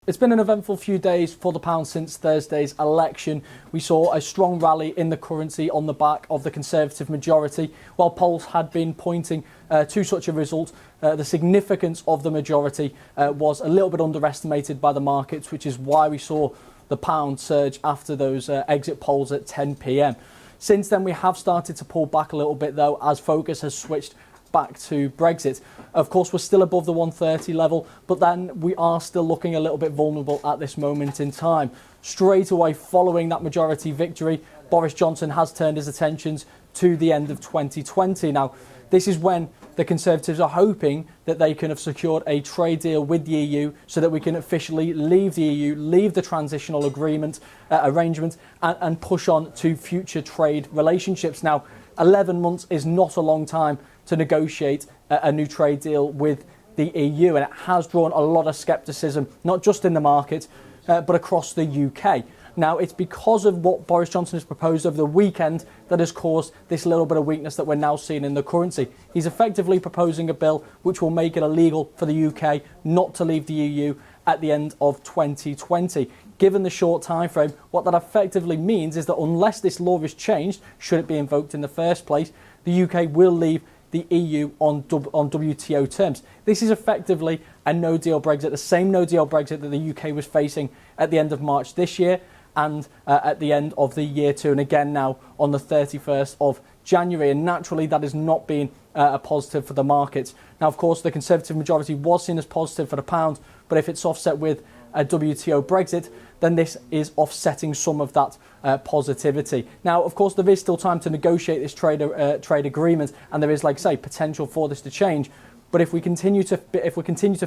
It's been an eventful few days for the pound since Thursday's election. We saw a strong rally in the currency on the back of the Conservative majority. While polls had been pointing to such a result, the significance of the majority was a little bit underestimated by the markets, which is why we saw the pound surge after those exit polls at 10 p.m. Since then, we have started to pull back a little bit, though, as focus has switched back to Brexit. Of course, we're still above the 130 level, but then we are still looking a little bit vulnerable at this moment in time. Straight away following that majority victory, Boris Johnson has turned his attentions to the end of 2020. Now, this is when the Conservatives are hoping that they can have secured a trade deal with the EU so that we can officially leave the EU, leave the transitional agreement arrangement and push on to future trade relationships. Now, 11 months is not a long time to negotiate a new trade deal with the EU, and it has drawn a lot of scepticism, not just in the market, but across the UK. Now, it's because of what Boris Johnson has proposed over the weekend that has caused this little bit of weakness that we're now seeing in the currency. He's effectively proposing a bill which will make it illegal for the UK not to leave the EU at the end of 2020. Given the short time frame, what that effectively means is that unless this law is changed, should it be invoked in the first place, the UK will leave the EU on WTO terms. This is effectively a no-deal Brexit, the same no-deal Brexit that the UK was facing at the end of March this year and at the end of the year two, and again now on the 31st of January. And naturally, that has not been a positive for the markets. Now, of course, the Conservative majority was seen as positive for the pound, but if it's offset with a WTO Brexit, then this is offsetting some of that positivity. Now, of course, there is still time to negotiate this trade agreement, and there is, like I say, potential for this to change. But if we continue to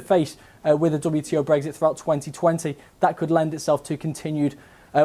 face with a WTO Brexit throughout 2020, that could lend itself to continued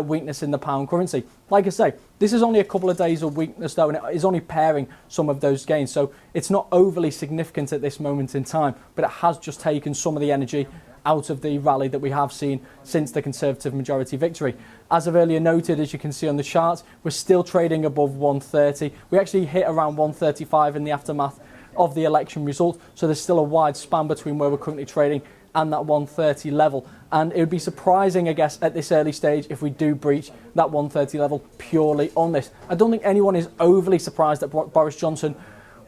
weakness in the pound currency. Like I say, this is only a couple of days of weakness, though, and it is only pairing some of those gains. So it's not overly significant at this moment in time, but it has just taken some of the energy out of the rally that we have seen since the Conservative majority victory. As I've earlier noted, as you can see on the chart, we're still trading above 130. We actually hit around 135 in the aftermath of the election result, so there's still a wide span between where we're currently trading and that 130 level. And it would be surprising, I guess, at this early stage if we do breach that 130 level purely on this. I don't think anyone is overly surprised that Boris Johnson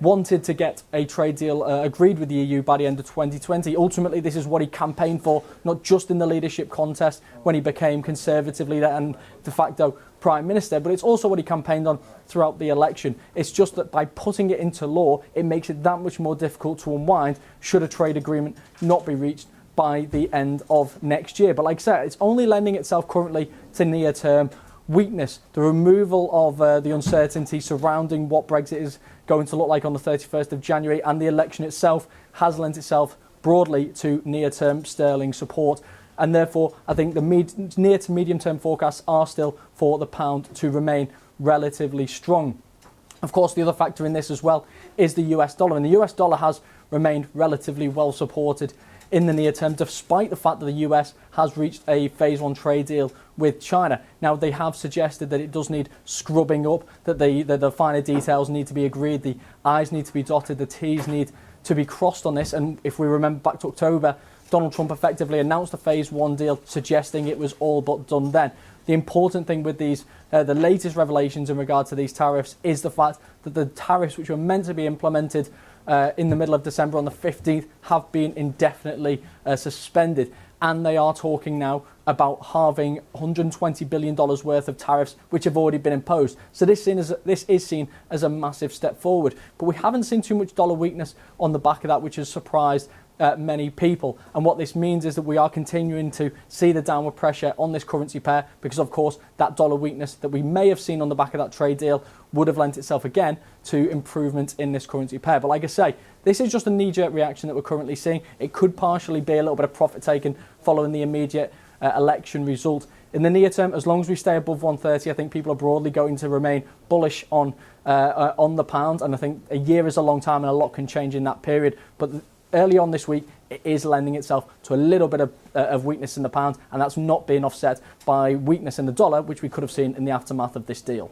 wanted to get a trade deal agreed with the EU by the end of 2020. Ultimately, this is what he campaigned for, not just in the leadership contest when he became Conservative leader and de facto Prime Minister, but it's also what he campaigned on throughout the election. It's just that by putting it into law, it makes it that much more difficult to unwind should a trade agreement not be reached by the end of next year. But like I said, it's only lending itself currently to near-term weakness. The removal of the uncertainty surrounding what Brexit is going to look like on the 31st of January and the election itself has lent itself broadly to near-term sterling support. And therefore, I think the near to medium-term forecasts are still for the pound to remain relatively strong. Of course, the other factor in this as well is the US dollar. And the US dollar has remained relatively well supported in the near term, despite the fact that the US has reached a phase one trade deal with China. Now, they have suggested that it does need scrubbing up, that the finer details need to be agreed, the I's need to be dotted, the T's need to be crossed on this. And if we remember back to October, Donald Trump effectively announced a phase one deal, suggesting it was all but done then. The important thing with these, the latest revelations in regard to these tariffs, is the fact that the tariffs which were meant to be implemented in the middle of December on the 15th have been indefinitely suspended. And they are talking now about halving $120 billion worth of tariffs which have already been imposed. So this is seen as a massive step forward. But we haven't seen too much dollar weakness on the back of that, which has surprised many people. And what this means is that we are continuing to see the downward pressure on this currency pair because, of course, that dollar weakness that we may have seen on the back of that trade deal would have lent itself again to improvement in this currency pair. But like I say, this is just a knee-jerk reaction that we're currently seeing. It could partially be a little bit of profit taken following the immediate election result. In the near term, as long as we stay above 130, I think people are broadly going to remain bullish on the pound. And I think a year is a long time and a lot can change in that period. But early on this week, it is lending itself to a little bit of weakness in the pound, and that's not being offset by weakness in the dollar, which we could have seen in the aftermath of this deal.